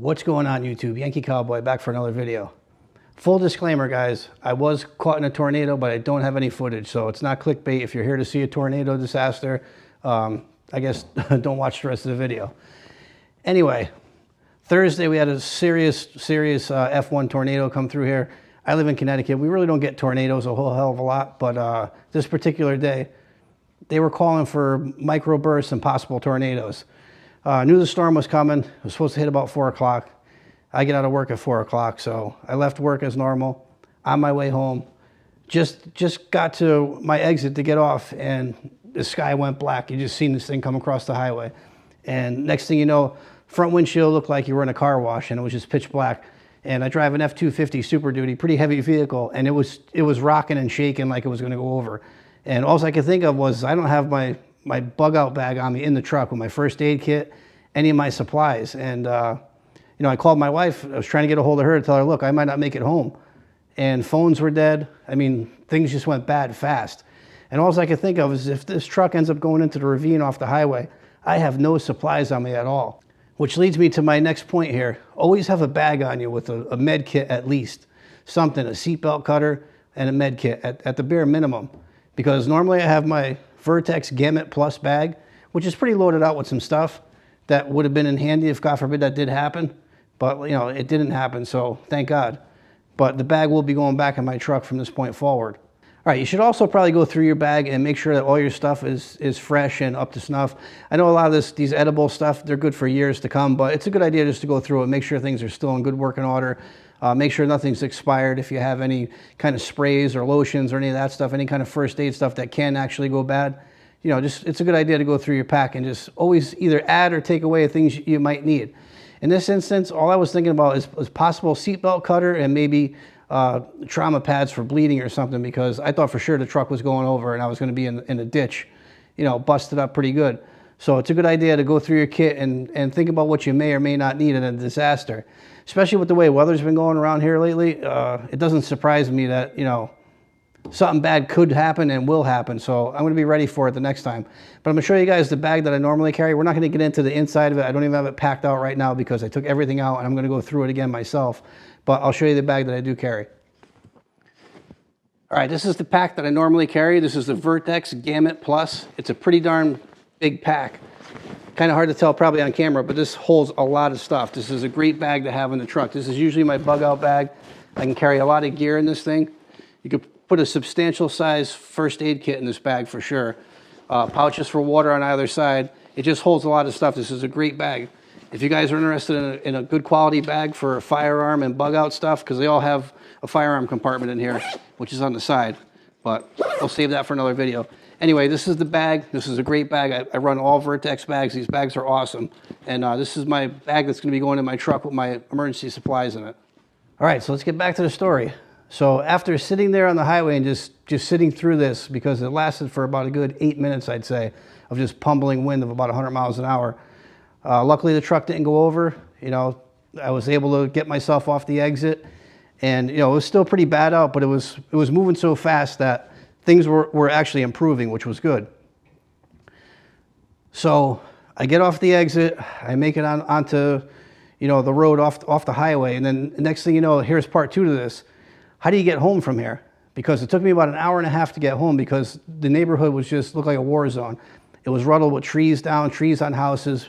What's going on, YouTube? Yankee Cowboy back for another video. Full disclaimer, guys, I was caught in a tornado, but I don't have any footage, so it's not clickbait. If you're here to see a tornado disaster, I guess don't watch the rest of the video. Anyway, Thursday we had a serious F1 tornado come through here. I live in Connecticut. We really don't get tornadoes a whole hell of a lot, but this particular day, they were calling for microbursts and possible tornadoes. Knew the storm was coming. It was supposed to hit about 4 o'clock. I get out of work at 4 o'clock, so I left work as normal. On my way home, just got to my exit to get off, and the sky went black. You just seen this thing come across the highway. And next thing you know, front windshield looked like you were in a car wash, and it was just pitch black. And I drive an F-250 Super Duty, pretty heavy vehicle, and it was rocking and shaking like it was going to go over. And all I could think of was, I don't have my bug out bag on me in the truck with my first aid kit, any of my supplies. And, you know, I called my wife. I was trying to get a hold of her to tell her, look, I might not make it home. And phones were dead. I mean, things just went bad fast. And all I could think of is if this truck ends up going into the ravine off the highway, I have no supplies on me at all. Which leads me to my next point here. Always have a bag on you with a med kit at least. Something, a seatbelt cutter and a med kit at the bare minimum. Because normally I have my Vertex Gamut Plus bag, which is pretty loaded out with some stuff that would have been in handy if, God forbid, that did happen. But, you know, it didn't happen, so thank God. But the bag will be going back in my truck from this point forward. All right, you should also probably go through your bag and make sure that all your stuff is fresh and up to snuff. I know a lot of these edible stuff, they're good for years to come, but it's a good idea just to go through it, make sure things are still in good working order. Make sure nothing's expired. If you have any kind of sprays or lotions or any of that stuff, any kind of first aid stuff that can actually go bad, you know, it's a good idea to go through your pack and just always either add or take away things you might need. In this instance, all I was thinking about is possible seatbelt cutter and maybe trauma pads for bleeding or something, because I thought for sure the truck was going over and I was going to be in a ditch, you know, busted up pretty good. So it's a good idea to go through your kit and think about what you may or may not need in a disaster. Especially with the way weather's been going around here lately, it doesn't surprise me that, you know, something bad could happen and will happen. So I'm going to be ready for it the next time. But I'm going to show you guys the bag that I normally carry. We're not going to get into the inside of it. I don't even have it packed out right now because I took everything out and I'm going to go through it again myself. But I'll show you the bag that I do carry. All right, this is the pack that I normally carry. This is the Vertex Gamut Plus. It's a pretty darn big pack. Kind of hard to tell probably on camera, but this holds a lot of stuff. This is a great bag to have in the truck. This is usually my bug out bag. I can carry a lot of gear in this thing. You could put a substantial size first aid kit in this bag for sure. Pouches for water on either side. It just holds a lot of stuff. This is a great bag. If you guys are interested in a good quality bag for firearm and bug out stuff, because they all have a firearm compartment in here, which is on the side, but I'll save that for another video. Anyway, this is the bag. This is a great bag. I run all Vertex bags. These bags are awesome. And this is my bag that's going to be going in my truck with my emergency supplies in it. All right, so let's get back to the story. So after sitting there on the highway and just sitting through this, because it lasted for about a good 8 minutes, I'd say, of just pummeling wind of about 100 miles an hour. Luckily, the truck didn't go over. You know, I was able to get myself off the exit. And, you know, it was still pretty bad out, but it was moving so fast that things were actually improving, which was good. So I get off the exit, I make it onto, you know, the road off the highway, and then the next thing you know, here's part 2 to this. How do you get home from here? Because it took me about an hour and a half to get home because the neighborhood looked like a war zone. It was riddled with trees down, trees on houses,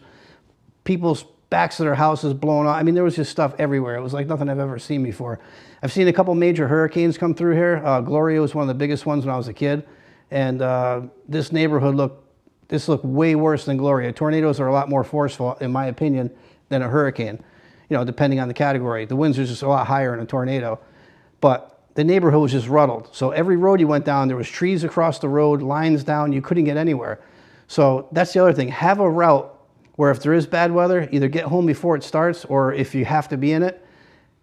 people's backs of their houses blown off. I mean, there was just stuff everywhere. It was like nothing I've ever seen before. I've seen a couple major hurricanes come through here. Gloria was one of the biggest ones when I was a kid. And this neighborhood looked way worse than Gloria. Tornadoes are a lot more forceful, in my opinion, than a hurricane, you know, depending on the category. The winds are just a lot higher in a tornado. But the neighborhood was just ruddled. So every road you went down, there was trees across the road, lines down, you couldn't get anywhere. So that's the other thing. Have a route where if there is bad weather, either get home before it starts, or if you have to be in it,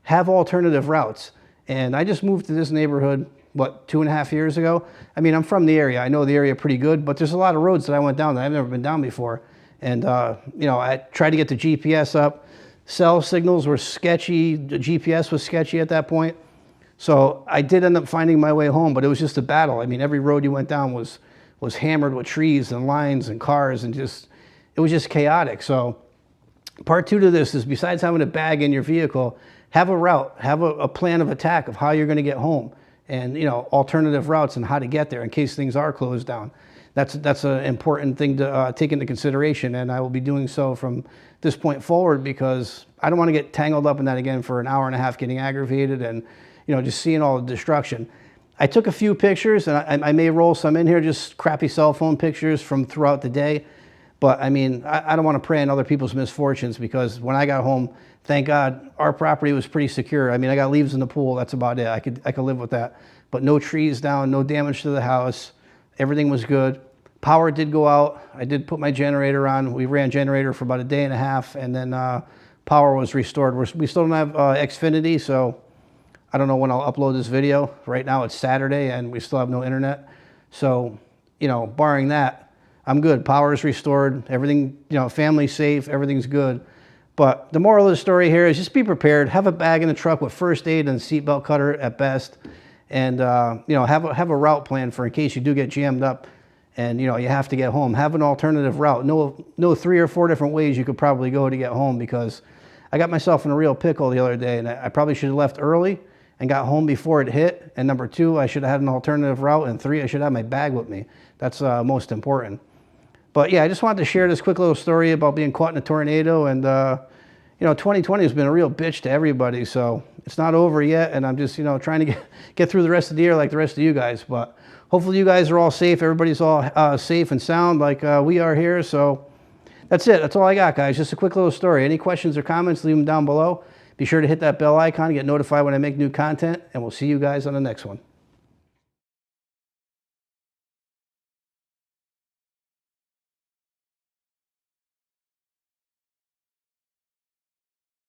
have alternative routes. And I just moved to this neighborhood, what, 2.5 years ago? I mean, I'm from the area. I know the area pretty good, but there's a lot of roads that I went down that I've never been down before. And, you know, I tried to get the GPS up. Cell signals were sketchy. The GPS was sketchy at that point. So I did end up finding my way home, but it was just a battle. I mean, every road you went down was hammered with trees and lines and cars, and it was just chaotic. So Part two to this is, besides having a bag in your vehicle, have a route, have a plan of attack of how you're going to get home, and alternative routes and how to get there in case things are closed down. That's an important thing to take into consideration, and I will be doing so from this point forward, because I don't want to get tangled up in that again for an hour and a half getting aggravated and just seeing all the destruction. I took a few pictures, and I may roll some in here, just crappy cell phone pictures from throughout the day. But I mean, I don't want to prey on other people's misfortunes, because when I got home, thank God, our property was pretty secure. I mean, I got leaves in the pool. That's about it. I could live with that. But no trees down, no damage to the house. Everything was good. Power did go out. I did put my generator on. We ran generator for about a day and a half, and then power was restored. We still don't have Xfinity, so I don't know when I'll upload this video. Right now it's Saturday, and we still have no internet. So, barring that, I'm good. Power is restored. Everything, family's safe. Everything's good. But the moral of the story here is, just be prepared. Have a bag in the truck with first aid and a seatbelt cutter at best. And, have a route plan for in case you do get jammed up and, you have to get home. Have an alternative route. Know 3 or 4 different ways you could probably go to get home, because I got myself in a real pickle the other day, and I probably should have left early and got home before it hit. And number 2, I should have had an alternative route. And 3, I should have my bag with me. That's most important. But yeah, I just wanted to share this quick little story about being caught in a tornado. And 2020 has been a real bitch to everybody, so it's not over yet. And I'm just trying to get through the rest of the year like the rest of you guys. But hopefully you guys are all safe. Everybody's all safe and sound like we are here. So that's it. That's all I got, guys. Just a quick little story. Any questions or comments, leave them down below. Be sure to hit that bell icon to get notified when I make new content, and we'll see you guys on the next one.